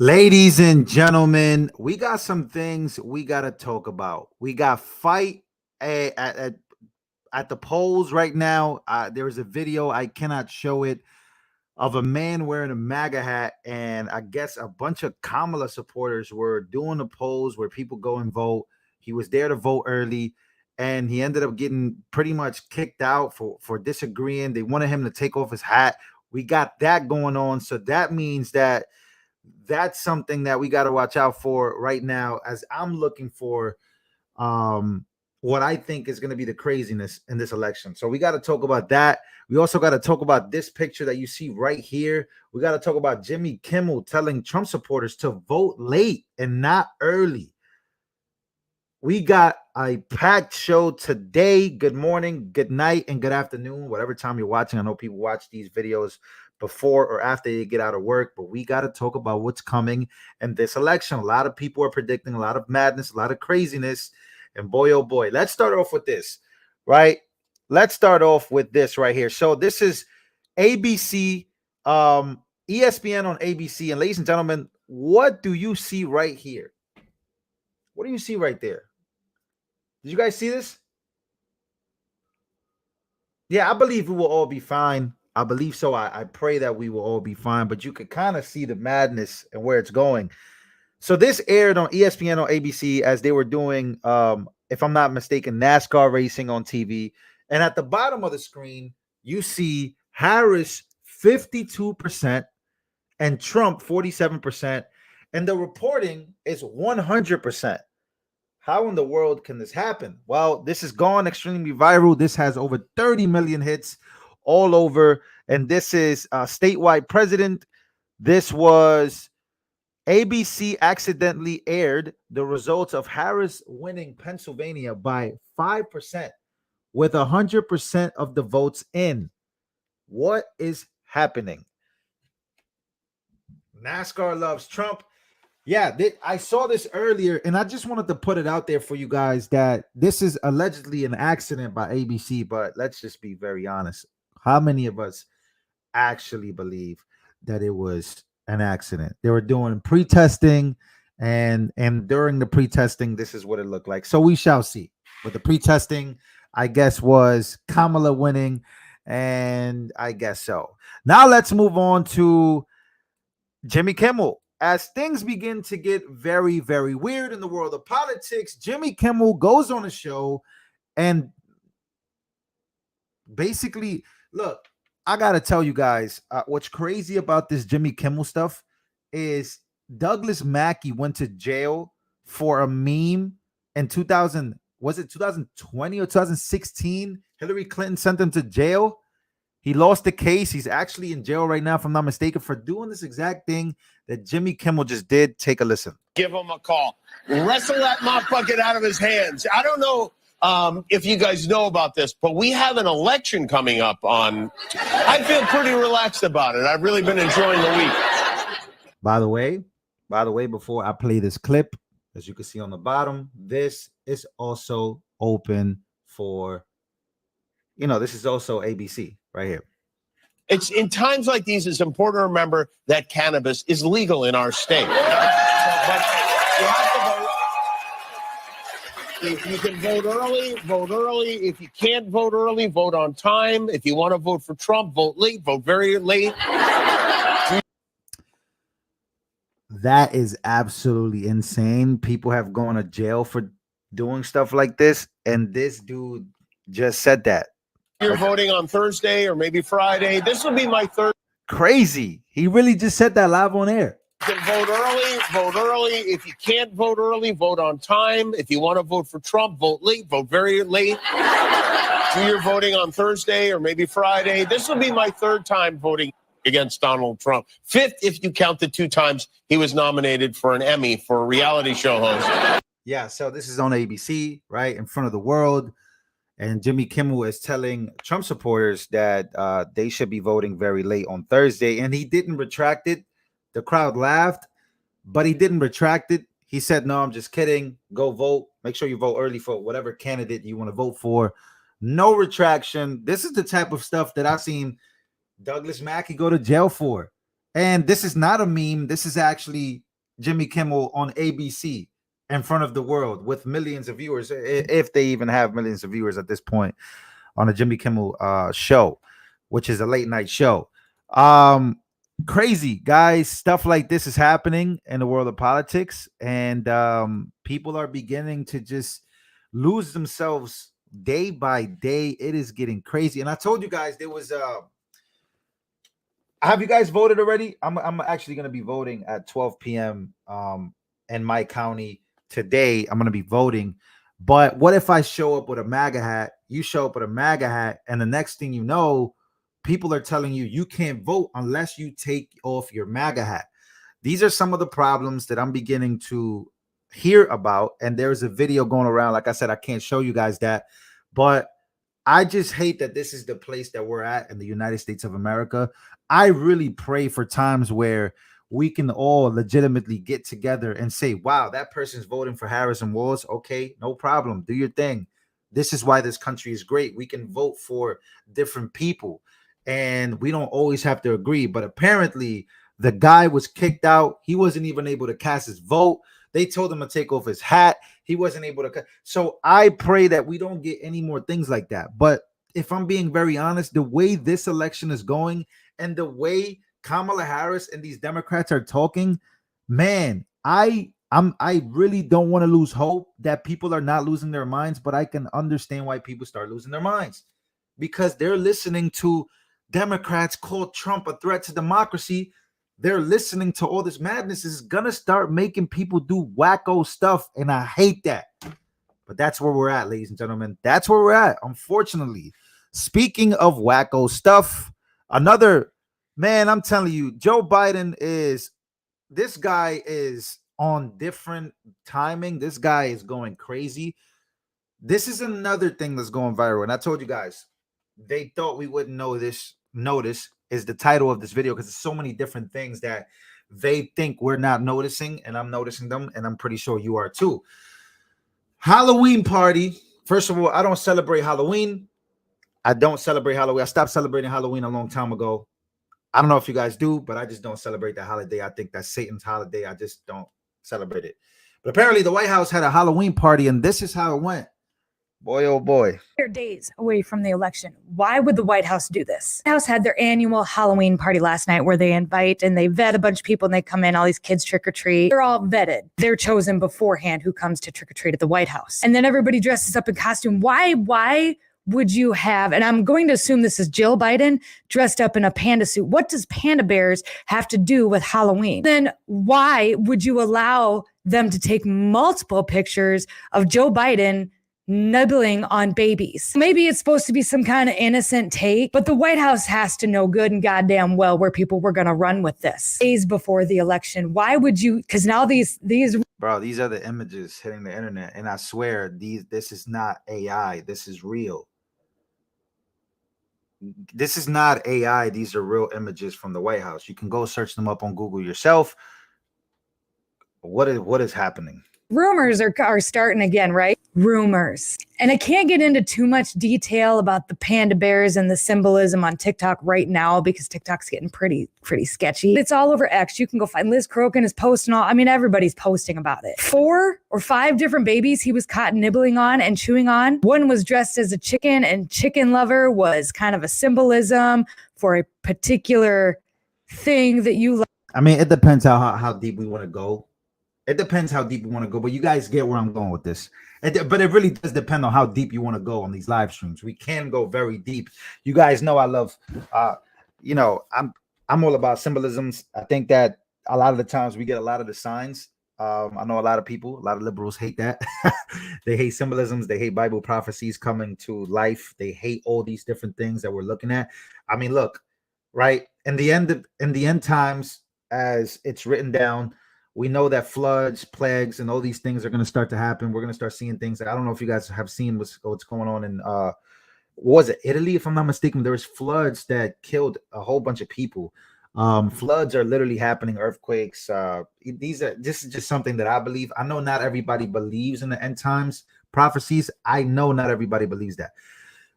Ladies and gentlemen, we got some things we got to talk about. We got fight at the polls right now. There is a video, I cannot show it, of a man wearing a MAGA hat. And I guess a bunch of Kamala supporters were doing the polls where people go and vote. He was there to vote early. And he ended up getting pretty much kicked out for disagreeing. They wanted him to take off his hat. We got that going on. So that means that that's something that we got to watch out for right now as I'm looking for what I think is going to be the craziness in this election. So we got to talk about that. We also got to talk about this picture that you see right here. We got to talk about Jimmy Kimmel telling Trump supporters to vote late and not early. We got a packed show today. Good morning, good night, and good afternoon, whatever time you're watching. I know people watch these videos before or after they get out of work, but we got to talk about what's coming in this election. A lot of people are predicting a lot of madness, a lot of craziness, and boy, oh boy. Let's start off with this, right? Let's start off with this right here. So this is ABC, ESPN on ABC, and ladies and gentlemen, what do you see right here? What do you see right there? Did you guys see this? Yeah, I believe we will all be fine. I believe so. I pray that we will all be fine, but you could kind of see the madness and where it's going. So this aired on ESPN on ABC as they were doing, if I'm not mistaken, NASCAR racing on TV. And at the bottom of the screen, you see Harris 52% and Trump 47%. And the reporting is 100%. How in the world can this happen? Well, this has gone extremely viral. This has over 30 million hits all over. And this is statewide president. This was ABC accidentally aired the results of Harris winning Pennsylvania by 5% with 100% of the votes in. What is happening? NASCAR loves Trump. Yeah, I saw this earlier, and I just wanted to put it out there for you guys that this is allegedly an accident by ABC, but let's just be very honest. How many of us actually believe that it was an accident? They were doing pre-testing, and during the pre-testing, this is what it looked like. So we shall see. But the pre-testing, I guess, was Kamala winning, and I guess so. Now let's move on to Jimmy Kimmel. As things begin to get very, very weird in the world of politics, Jimmy Kimmel goes on a show and basically, look, I got to tell you guys, what's crazy about this Jimmy Kimmel stuff is Douglas Mackey went to jail for a meme in 2000, was it 2020 or 2016? Hillary Clinton sent him to jail. He lost the case. He's actually in jail right now, if I'm not mistaken, for doing this exact thing that Jimmy Kimmel just did. Take a listen. Give him a call. Wrestle that mop bucket out of his hands. I don't know if you guys know about this, but we have an election coming up on. I feel pretty relaxed about it. I've really been enjoying the week. By the way, before I play this clip, as you can see on the bottom, this is also open for, this is also ABC right here. It's in times like these, it's important to remember that cannabis is legal in our state. But you have to vote. If you can vote early, vote early. If you can't vote early, vote on time. If you want to vote for Trump, vote late, vote very late. That is absolutely insane. People have gone to jail for doing stuff like this, and this dude just said that. You're voting on Thursday or maybe Friday. This will be my third. Crazy. He really just said that live on air. You can vote early, vote early. If you can't vote early, vote on time. If you want to vote for Trump, vote late, vote very late. You're voting on Thursday or maybe Friday. This will be my third time voting against Donald Trump. Fifth, if you count the 2 times he was nominated for an Emmy for a reality show host. Yeah, so this is on ABC, right, in front of the world. And Jimmy Kimmel is telling Trump supporters that they should be voting very late on Thursday. And he didn't retract it. The crowd laughed, but he didn't retract it. He said, no, I'm just kidding. Go vote. Make sure you vote early for whatever candidate you want to vote for. No retraction. This is the type of stuff that I've seen Douglas Mackey go to jail for. And this is not a meme. This is actually Jimmy Kimmel on ABC in front of the world with millions of viewers, if they even have millions of viewers at this point on a Jimmy Kimmel show, which is a late night show. Crazy guys, stuff like this is happening in the world of politics, and people are beginning to just lose themselves day by day. It is getting crazy. And I told you guys there was have you guys voted already? I'm actually going to be voting at 12 p.m. In my county today. I'm going to be voting. But what if I show up with a MAGA hat? You show up with a MAGA hat, and the next thing you know, people are telling you you can't vote unless you take off your MAGA hat. These are some of the problems that I'm beginning to hear about. And there's a video going around. Like I said, I can't show you guys that, but I just hate that this is the place that we're at in the United States of America. I really pray for times where we can all legitimately get together and say, wow, that person's voting for Harrison Walls. Okay, no problem. Do your thing. This is why this country is great. We can vote for different people and we don't always have to agree. But apparently, the guy was kicked out. He wasn't even able to cast his vote. They told him to take off his hat. He wasn't able to. So I pray that we don't get any more things like that. But if I'm being very honest, the way this election is going and the way Kamala Harris and these Democrats are talking, man, I really don't want to lose hope that people are not losing their minds, but I can understand why people start losing their minds because they're listening to Democrats call Trump a threat to democracy. They're listening to all this madness. Is gonna start making people do wacko stuff, and I hate that. But that's where we're at, ladies and gentlemen. That's where we're at, unfortunately. Speaking of wacko stuff, another man, I'm telling you, Joe Biden this guy is on different timing. This guy is going crazy. This is another thing that's going viral. And I told you guys, they thought we wouldn't know this. Notice is the title of this video because there's so many different things that they think we're not noticing, and I'm noticing them, and I'm pretty sure you are too. Halloween party. First of all, I don't celebrate Halloween. I don't celebrate Halloween. I stopped celebrating Halloween a long time ago. I don't know if you guys do, but I just don't celebrate that holiday. I think that's Satan's holiday. I just don't celebrate it. But apparently the White House had a Halloween party, and this is how it went. Boy, oh boy. They're days away from the election. Why would the White House do this? The White House had their annual Halloween party last night where they invite and they vet a bunch of people and they come in, all these kids trick or treat. They're all vetted. They're chosen beforehand who comes to trick or treat at the White House. And then everybody dresses up in costume. Why would you have, and I'm going to assume this is Jill Biden dressed up in a panda suit. What does panda bears have to do with Halloween? Then why would you allow them to take multiple pictures of Joe Biden nibbling on babies? Maybe it's supposed to be some kind of innocent take, but the White House has to know good and goddamn well where people were going to run with this days before the election. Why would you? Because now these bro, these are the images hitting the internet, and I swear this is not AI. This is real. This is not AI. These are real images from the White House. You can go search them up on Google yourself. What is happening? rumors are starting again, right? Rumors. And I can't get into too much detail about the panda bears and the symbolism on TikTok right now because TikTok's getting pretty sketchy. It's all over X. You can go find Liz Crokin is posting everybody's posting about it. 4 or 5 different babies he was caught nibbling on and chewing on. One was dressed as a chicken, and chicken lover was kind of a symbolism for a particular thing that you like. I mean, it depends how deep we want to go. It depends how deep we want to go, but you guys get where I'm going with this. But it really does depend on how deep you want to go on these live streams. We can go very deep. You guys know I love, I'm all about symbolisms. I think that a lot of the times we get a lot of the signs. I know a lot of people, a lot of liberals hate that. They hate symbolisms. They hate Bible prophecies coming to life. They hate all these different things that we're looking at. I mean, look, right? In the end times, as it's written down, we know that floods, plagues, and all these things are going to start to happen. We're going to start seeing things. I don't know if you guys have seen what's going on in was it Italy? If I'm not mistaken, there was floods that killed a whole bunch of people. Floods are literally happening, earthquakes. This is just something that I believe. I know not everybody believes in the end times prophecies. I know not everybody believes that.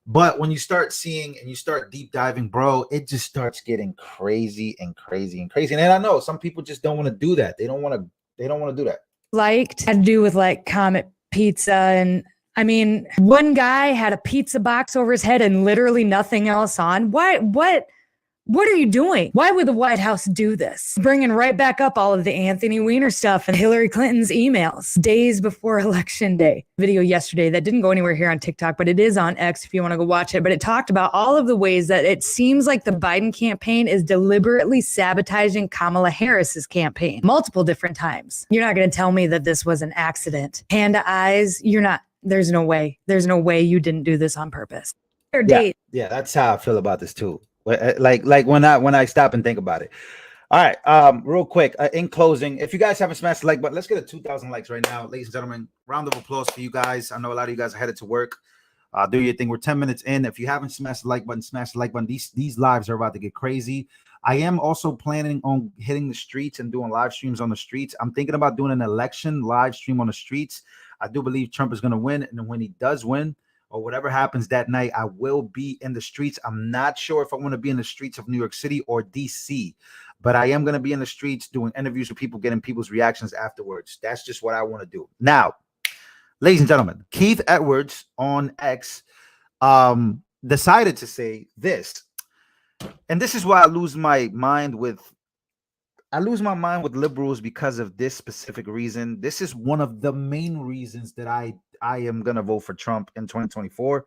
But when you start seeing and you start deep diving, bro, it just starts getting crazy and crazy and crazy. And I know some people just don't want to do that. They don't want to They don't want to do that. Liked had to do with like Comet Pizza. And I mean, one guy had a pizza box over his head and literally nothing else on. What are you doing? Why would the White House do this? Bringing right back up all of the Anthony Weiner stuff and Hillary Clinton's emails days before Election Day. Video yesterday that didn't go anywhere here on TikTok, but it is on X if you want to go watch it. But it talked about all of the ways that it seems like the Biden campaign is deliberately sabotaging Kamala Harris's campaign multiple different times. You're not going to tell me that this was an accident. Panda eyes, you're not. There's no way. There's no way you didn't do this on purpose. Yeah, that's how I feel about this too. Like when I stop and think about it. All right, real quick, in closing, if you guys haven't smashed the like button, let's get a 2,000 likes right now, ladies and gentlemen. Round of applause for you guys. I know a lot of you guys are headed to work. Do your thing. We're 10 minutes in. If you haven't smashed the like button, smash the like button. These lives are about to get crazy. I am also planning on hitting the streets and doing live streams on the streets. I'm thinking about doing an election live stream on the streets. I do believe Trump is going to win, and when he does win, or whatever happens that night, I will be in the streets. I'm not sure if I want to be in the streets of New York City or DC, but I am going to be in the streets doing interviews with people, getting people's reactions afterwards. That's just what I want to do. Now, ladies and gentlemen, Keith Edwards on X decided to say this, and this is why I lose my mind with liberals because of this specific reason. This is one of the main reasons that I am going to vote for Trump in 2024.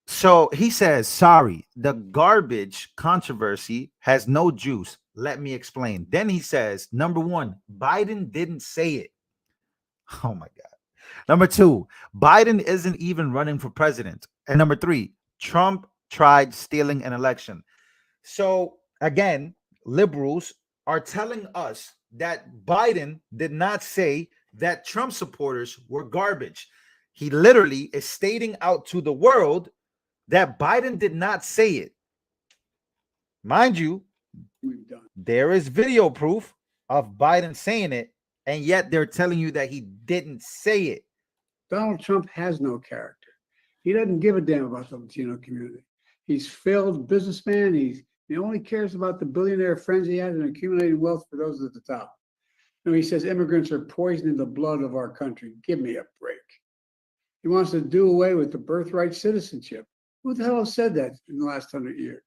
So he says, sorry, the garbage controversy has no juice. Let me explain. Then he says, number one, Biden didn't say it. Oh my God. Number two, Biden isn't even running for president. And number three, Trump tried stealing an election. So again, liberals are telling us that Biden did not say that Trump supporters were garbage. He literally is stating out to the world that Biden did not say it. Mind you, there is video proof of Biden saying it, and yet they're telling you that he didn't say it. Donald Trump has no character. He doesn't give a damn about the Latino community. He's a failed businessman. He only cares about the billionaire friends he has and accumulating wealth for those at the top. He says immigrants are poisoning the blood of our country. Give me a break. He wants to do away with the birthright citizenship. Who the hell has said that in the last 100 years?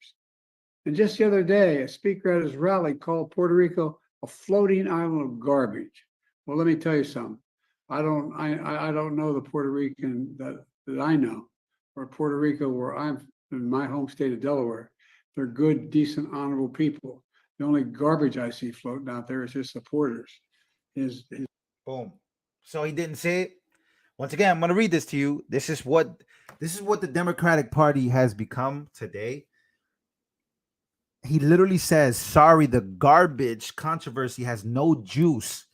And just the other day, a speaker at his rally called Puerto Rico a floating island of garbage. Well, let me tell you something. I don't know the Puerto Rican that I know, or Puerto Rico, where I'm in my home state of Delaware. They're good, decent, honorable people. The only garbage I see floating out there is his supporters. Boom. So he didn't say it. Once again, I'm going to read this to you. This is what the Democratic Party has become today. He literally says, sorry, the garbage controversy has no juice.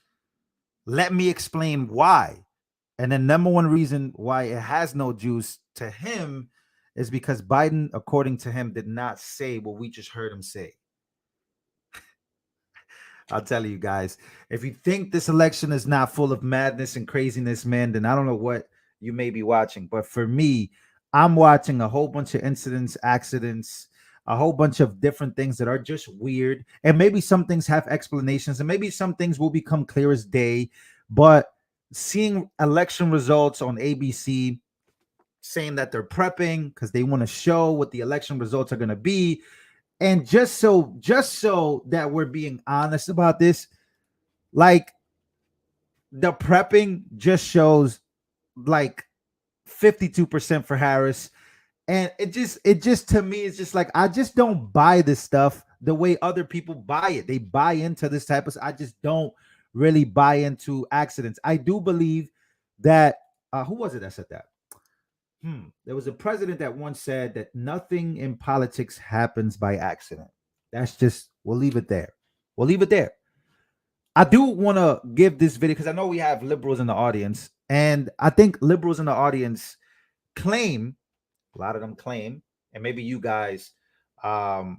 Let me explain why. And the number one reason why it has no juice to him is because Biden, according to him, did not say what we just heard him say. I'll tell you guys, if you think this election is not full of madness and craziness, man, then I don't know what you may be watching. But for me, I'm watching a whole bunch of incidents, accidents, a whole bunch of different things that are just weird. And maybe some things have explanations, and maybe some things will become clear as day. But seeing election results on ABC saying that they're prepping because they want to show what the election results are going to be. And just so that we're being honest about this, like the prepping just shows like 52% for Harris. And it just to me, it's just like, I just don't buy this stuff the way other people buy it. They buy into this type of, I just don't really buy into accidents. I do believe that, who was it that said that? There was a president that once said that nothing in politics happens by accident. That's just, we'll leave it there. I do want to give this video because I know we have liberals in the audience, and I think liberals in the audience claim, a lot of them claim, and maybe you guys, a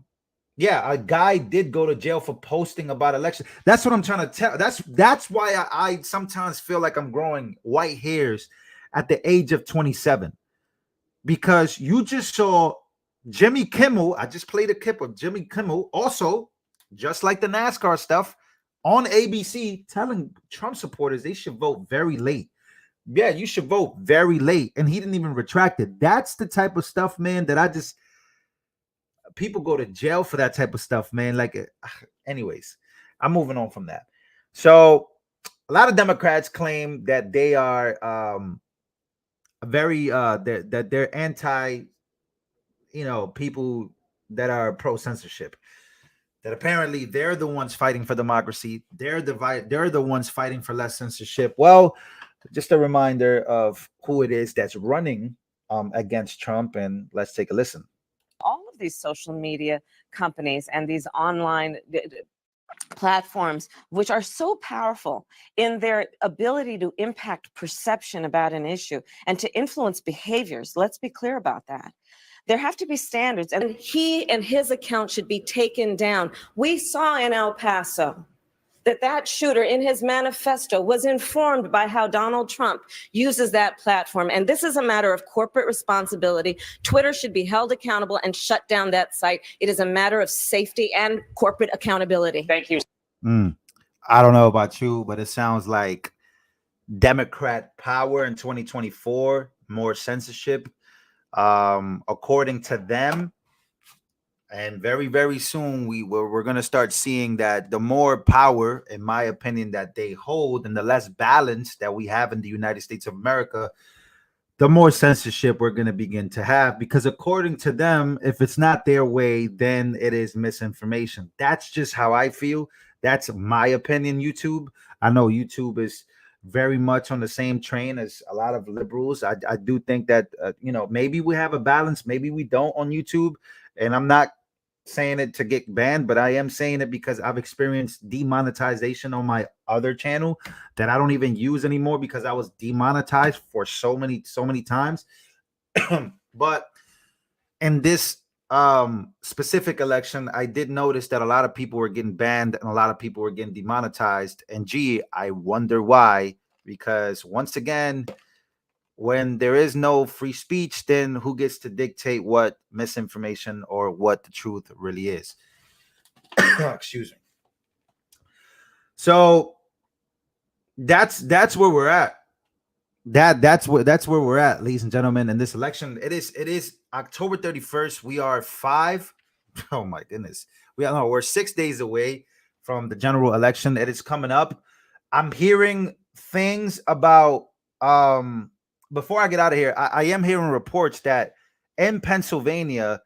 guy did go to jail for posting about election. That's what I'm trying to tell. That's why I sometimes feel like I'm growing white hairs at the age of 27. Because you just saw Jimmy Kimmel. I just played a clip of Jimmy Kimmel. Also, just like the NASCAR stuff, on ABC telling Trump supporters they should vote very late. Yeah, you should vote very late. And he didn't even retract it. That's the type of stuff, man, that people go to jail for that type of stuff, man. Like, anyways, I'm moving on from that. So a lot of Democrats claim that they are that they're anti, people that are pro censorship. That apparently they're the ones fighting for democracy. They're the ones fighting for less censorship. Well, just a reminder of who it is that's running against Trump, and let's take a listen. All of these social media companies and these online platforms, which are so powerful in their ability to impact perception about an issue and to influence behaviors. Let's be clear about that. There have to be standards, and he and his account should be taken down. We saw in El Paso that shooter in his manifesto was informed by how Donald Trump uses that platform. And this is a matter of corporate responsibility. Twitter should be held accountable and shut down that site. It is a matter of safety and corporate accountability. Thank you. I don't know about you, but it sounds like Democrat power in 2024, more censorship, according to them. And very, very soon we're going to start seeing that the more power, in my opinion, that they hold and the less balance that we have in the United States of America, the more censorship we're going to begin to have. Because according to them, if it's not their way, then it is misinformation. That's just how I feel. That's my opinion, YouTube. I know YouTube is very much on the same train as a lot of liberals. I do think that, maybe we have a balance, maybe we don't on YouTube. And I'm not saying it to get banned, but I am saying it because I've experienced demonetization on my other channel that I don't even use anymore because I was demonetized for so many times. But in this specific election, I did notice that a lot of people were getting banned and a lot of people were getting demonetized. And I wonder why, because once again, when there is no free speech, then who gets to dictate what misinformation or what the truth really is? Excuse me. So that's where we're at. That's where we're at, ladies and gentlemen, in this election. It is October 31st. We are oh my goodness. We're 6 days away from the general election. It is coming up. I'm hearing things about before I get out of here, I am hearing reports that in Pennsylvania,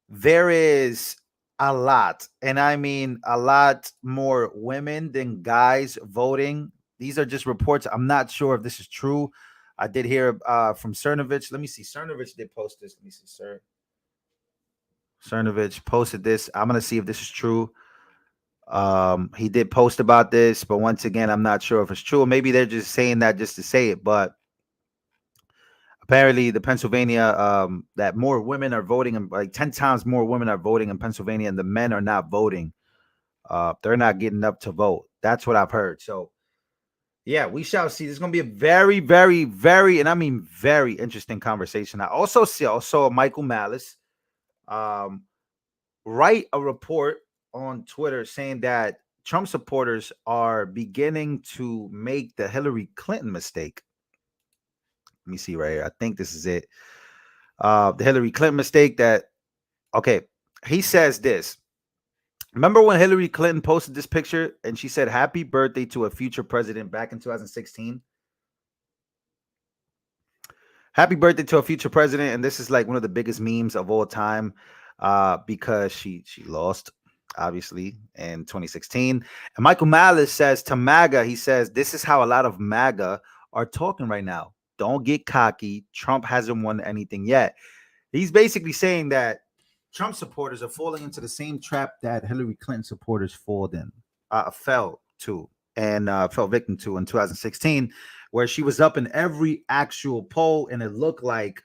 there is a lot, and I mean a lot more women than guys voting. These are just reports. I'm not sure if this is true. I did hear from Cernovich. Let me see. Cernovich did post this. Let me see, sir. Cernovich posted this. I'm going to see if this is true. He did post about this, but once again, I'm not sure if it's true. Maybe they're just saying that just to say it, but apparently the Pennsylvania, that more women are voting, and like 10 times more women are voting in Pennsylvania, and the men are not voting. They're not getting up to vote. That's what I've heard. So yeah, we shall see. This is going to be a very, very, very, and I mean very interesting conversation. I also saw Michael Malice write a report on Twitter saying that Trump supporters are beginning to make the Hillary Clinton mistake. Let me see right here. I think this is it. The Hillary Clinton mistake he says this. Remember when Hillary Clinton posted this picture and she said, "Happy birthday to a future president" back in 2016? Happy birthday to a future president. And this is like one of the biggest memes of all time because she lost, obviously, in 2016. And Michael Malice says to MAGA, he says, "This is how a lot of MAGA are talking right now. Don't get cocky. Trump hasn't won anything yet." He's basically saying that Trump supporters are falling into the same trap that Hillary Clinton supporters fell victim to in 2016, where she was up in every actual poll and it looked like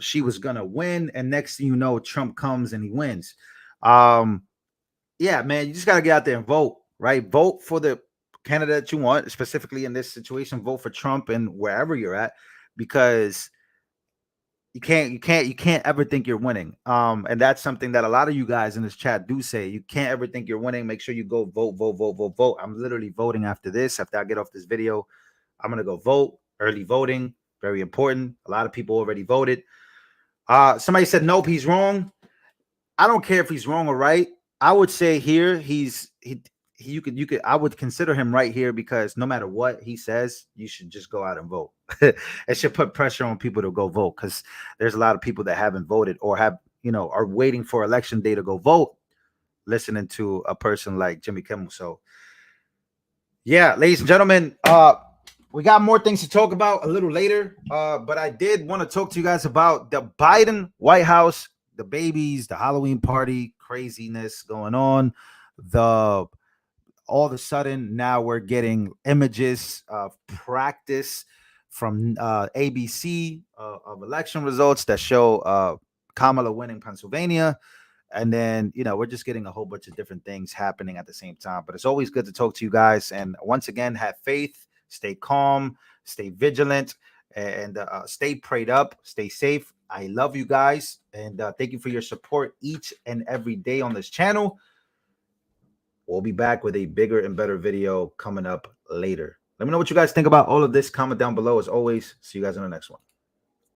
she was going to win. And next thing you know, Trump comes and he wins. Yeah, man, you just got to get out there and vote, right? Vote for the candidate you want, specifically in this situation. Vote for Trump and wherever you're at, because you can't ever think you're winning. And that's something that a lot of you guys in this chat do say. You can't ever think you're winning. Make sure you go vote. I'm literally voting after this. After I get off this video, I'm gonna go vote. Early voting, very important. A lot of people already voted. Somebody said nope, he's wrong. I don't care if he's wrong or right. I would say here you could I would consider him right here, because no matter what he says, you should just go out and vote. It should put pressure on people to go vote, because there's a lot of people that haven't voted or have, are waiting for election day to go vote, listening to a person like Jimmy Kimmel. So yeah, ladies and gentlemen, we got more things to talk about a little later, but I did want to talk to you guys about the Biden White House, the babies, the Halloween party craziness going on. All of a sudden now we're getting images of practice from ABC of election results that show Kamala winning Pennsylvania. And then, we're just getting a whole bunch of different things happening at the same time. But it's always good to talk to you guys. And once again, have faith, stay calm, stay vigilant, and stay prayed up, stay safe. I love you guys. And thank you for your support each and every day on this channel. We'll be back with a bigger and better video coming up later. Let me know what you guys think about all of this. Comment down below. As always, see you guys in the next one.